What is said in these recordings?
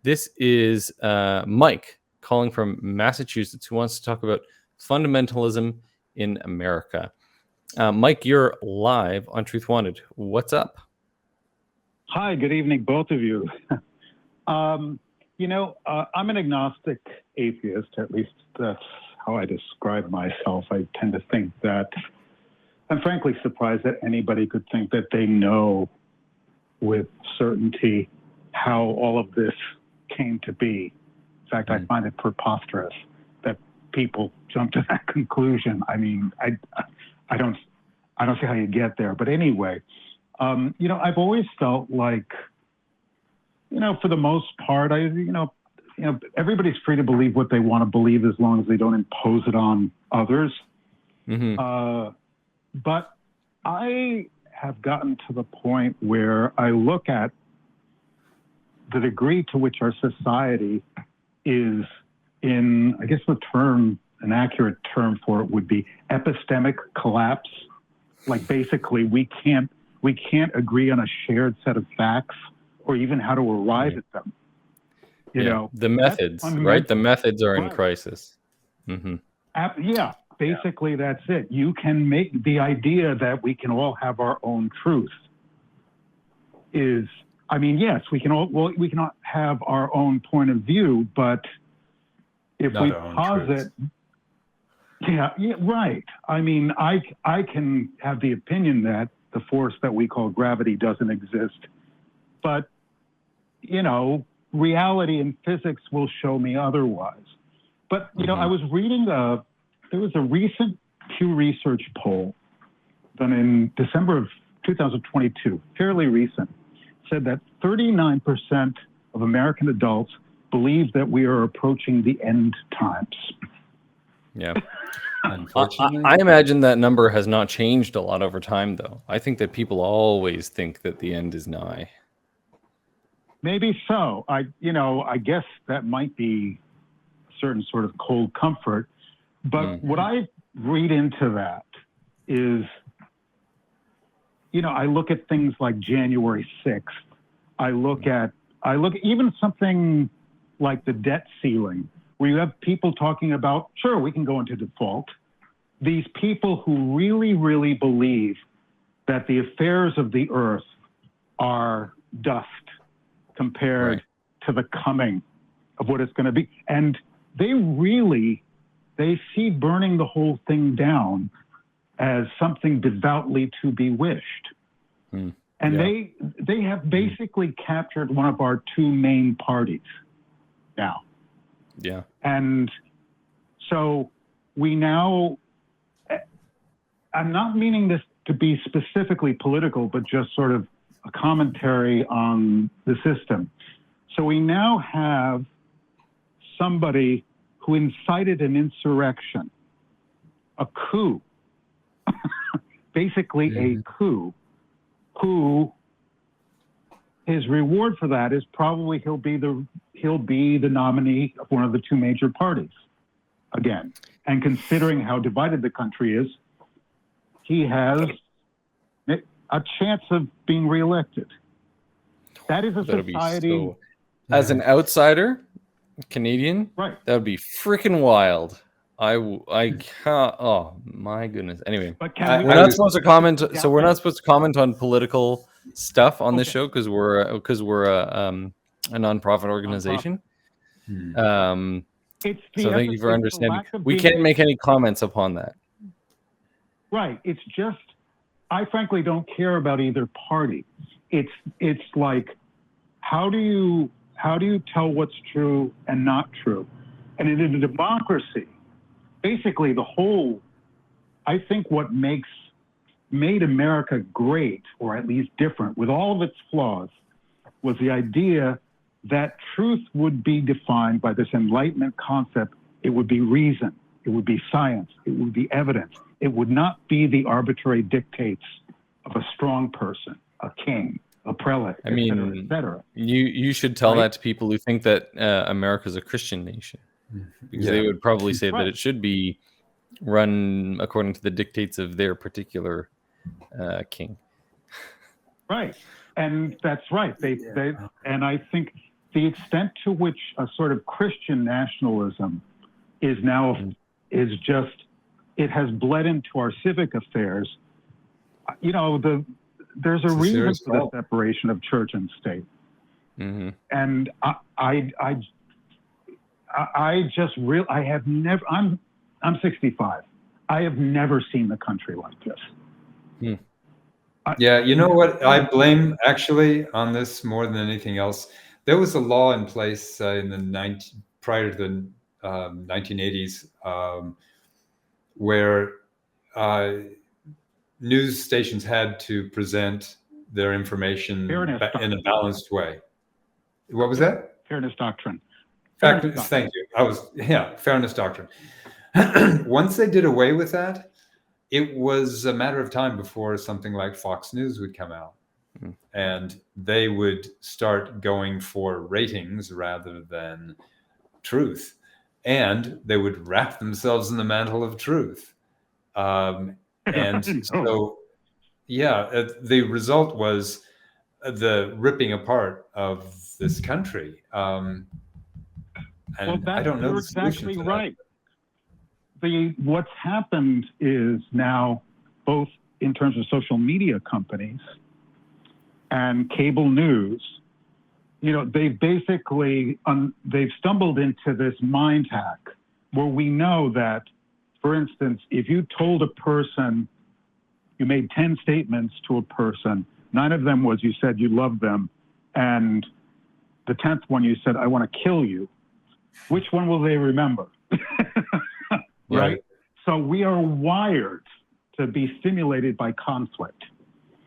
This is Mike calling from Massachusetts who wants to talk about fundamentalism in America. Mike, you're live on Truth Wanted. What's up? Hi, good evening, both of you. I'm an agnostic atheist, at least that's how I describe myself. I tend to think that I'm frankly surprised that anybody could think that they know with certainty how all of this came to be. In fact, I find it preposterous that people jump to that conclusion. I mean, I don't see how you get there. But anyway, I've always felt like, for the most part, everybody's free to believe what they want to believe as long as they don't impose it on others. Mm-hmm. But I have gotten to the point where I look at the degree to which our society is in, I guess an accurate term for it would be epistemic collapse. Like basically we can't agree on a shared set of facts or even how to arrive at them. You know, the methods, right? The methods are in crisis. Mm-hmm. Basically that's it. You can make the idea that we can all have our own truth yes, we can all have our own point of view, but if we posit, right. I mean, I can have the opinion that the force that we call gravity doesn't exist, but reality and physics will show me otherwise. But I was reading there was a recent Pew Research poll done in December of 2022, fairly recent, said that 39% of American adults believe that we are approaching the end times. Yeah. Unfortunately, I imagine that number has not changed a lot over time, though. I think that people always think that the end is nigh. Maybe so. I guess that might be a certain sort of cold comfort. But what I read into that is, I look at things like January 6th. I look even something like the debt ceiling, where you have people talking about, sure, we can go into default. These people who really, really believe that the affairs of the earth are dust compared to the coming of what it's going to be. And they see burning the whole thing down as something devoutly to be wished. And they have basically captured one of our two main parties now. Yeah. And so we now, I'm not meaning this to be specifically political, but just sort of a commentary on the system. So we now have somebody who incited an insurrection, a coup, basically a coup, who his reward for that is probably he'll be the nominee of one of the two major parties again. And considering how divided the country is, he has a chance of being reelected. That is a society. As an outsider, Canadian, right? That would be freaking wild. I can't. Oh my goodness. Anyway, we're not supposed to comment. So we're not supposed to comment on political stuff on this show because we're a nonprofit organization. So thank you for understanding. We can't make any comments upon that. Right. It's just I frankly don't care about either party. It's like how do you tell what's true and not true? And in a democracy, basically I think what made America great, or at least different, with all of its flaws, was the idea that truth would be defined by this Enlightenment concept. It would be reason, it would be science, it would be evidence. It would not be the arbitrary dictates of a strong person, a king, a prelate, et cetera. You should tell that to people who think that America's a Christian nation, because they would probably say that it should be run according to the dictates of their particular king. Right, and that's right. They and I think the extent to which a sort of Christian nationalism is now it has bled into our civic affairs. There's a reason for the separation of church and state. Mm-hmm. And I'm 65. I have never seen the country like this. Hmm. Yeah, you know what I blame actually on this more than anything else? There was a law in place prior to the 1980s where news stations had to present their information in a balanced way. What was that? Fairness doctrine. Thank you. Fairness doctrine. Once they did away with that, it was a matter of time before something like Fox News would come out. Mm. And they would start going for ratings rather than truth. And they would wrap themselves in the mantle of truth. The result was the ripping apart of this country. I don't know. You're exactly right. What's happened is now, both in terms of social media companies and cable news, they've basically they've stumbled into this mind hack where we know that, for instance, if you told a person, you made 10 statements to a person, 9 of them was you said you loved them, and the 10th one you said, I want to kill you, which one will they remember? Right? So we are wired to be stimulated by conflict.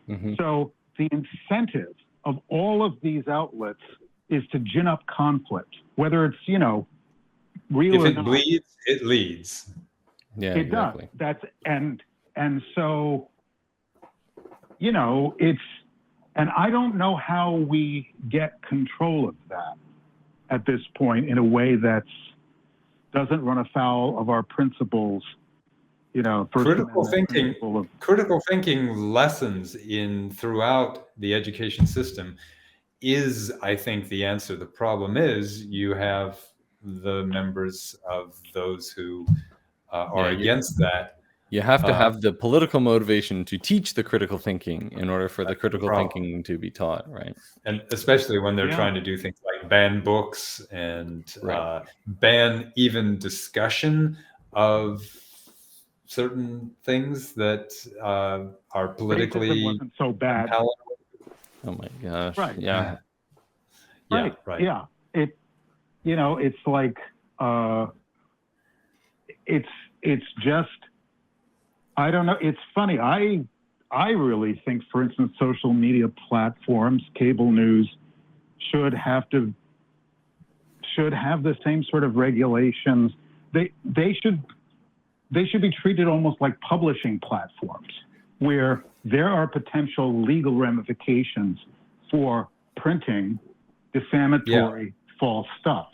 Mm-hmm. So the incentive of all of these outlets is to gin up conflict, whether it's, real if or it not. Bleeds, it leads. Yeah, it exactly. Does. And so, it's, and I don't know how we get control of that at this point in a way that's doesn't run afoul of our principles, critical thinking lessons throughout the education system is, I think, the answer. The problem is you have the members of those who are against that. You have to have the political motivation to teach the critical thinking in order for the critical thinking to be taught, right? And especially when they're trying to do things like ban books and ban even discussion of certain things that are politically racism wasn't so bad. Oh my gosh! Right. Yeah. Right. Right. Yeah. It's like it's just. I don't know. It's funny. I really think, for instance, social media platforms, cable news, should have the same sort of regulations. They should be treated almost like publishing platforms, where there are potential legal ramifications for printing defamatory, false stuff.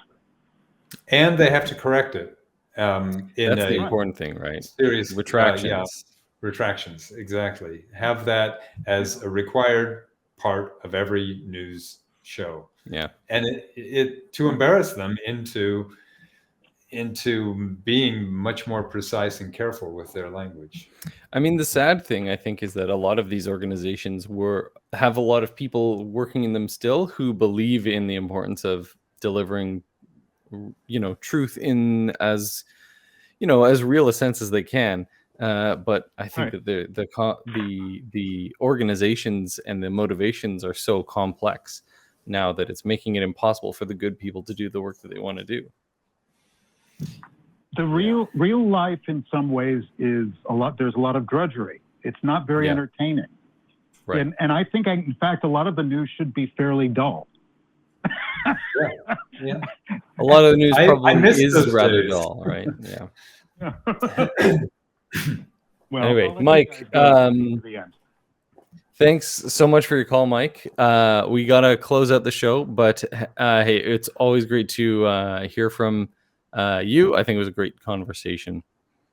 And they have to correct it. That's the important thing, right? Serious retractions. Retractions, exactly. Have that as a required part of every news show. Yeah. And it to embarrass them into being much more precise and careful with their language. I mean, the sad thing, I think, is that a lot of these organizations have a lot of people working in them still who believe in the importance of delivering truth in as real a sense as they can, but I think that the organizations and the motivations are so complex now that it's making it impossible for the good people to do the work that they want to do. The real life in some ways is there's a lot of drudgery. It's not very entertaining, right? And I think in fact a lot of the news should be fairly dull. Yeah. A lot of the news probably is rather dull, right? Yeah. Well, anyway, Mike, thanks so much for your call, Mike. We gotta close out the show, but hey, it's always great to hear from you. I think it was a great conversation.